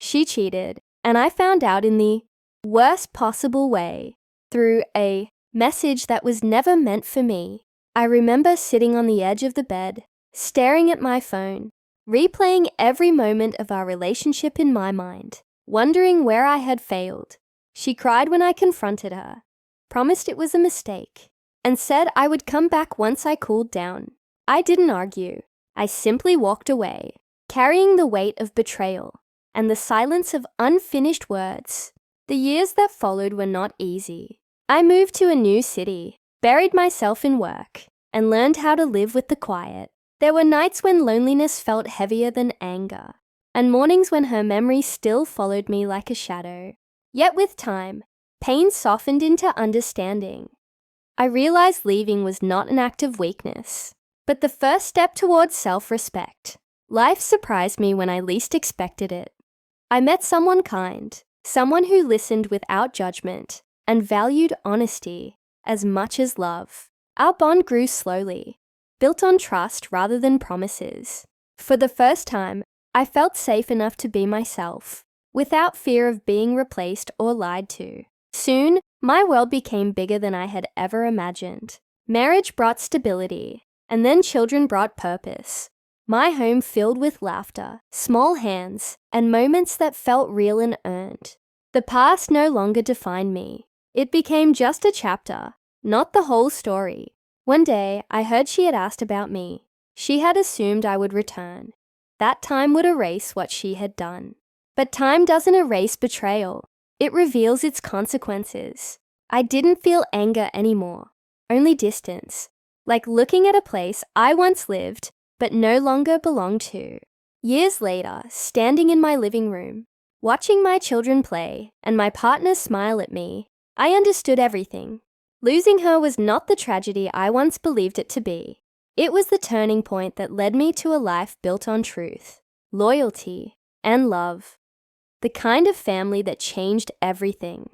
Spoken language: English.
She cheated, and I found out in the worst possible way, through a message that was never meant for me. I remember sitting on the edge of the bed, staring at my phone, replaying every moment of our relationship in my mind, wondering where I had failed. She cried when I confronted her, promised it was a mistake, and said I would come back once I cooled down. I didn't argue. I simply walked away, carrying the weight of betrayal and the silence of unfinished words. The years that followed were not easy. I moved to a new city, buried myself in work, and learned how to live with the quiet. There were nights when loneliness felt heavier than anger, and mornings when her memory still followed me like a shadow. Yet with time, pain softened into understanding. I realized leaving was not an act of weakness, but the first step towards self-respect. Life surprised me when I least expected it. I met someone kind, someone who listened without judgment and valued honesty as much as love. Our bond grew slowly, built on trust rather than promises. For the first time, I felt safe enough to be myself, without fear of being replaced or lied to. Soon, my world became bigger than I had ever imagined. Marriage brought stability, and then children brought purpose. My home filled with laughter, small hands, and moments that felt real and earned. The past no longer defined me. It became just a chapter, not the whole story. One day, I heard she had asked about me. She had assumed I would return. That time would erase what she had done. But time doesn't erase betrayal. It reveals its consequences. I didn't feel anger anymore, only distance, like looking at a place I once lived but no longer belonged to. Years later, standing in my living room, watching my children play and my partner smile at me, I understood everything. Losing her was not the tragedy I once believed it to be. It was the turning point that led me to a life built on truth, loyalty, and love. The kind of family that changed everything.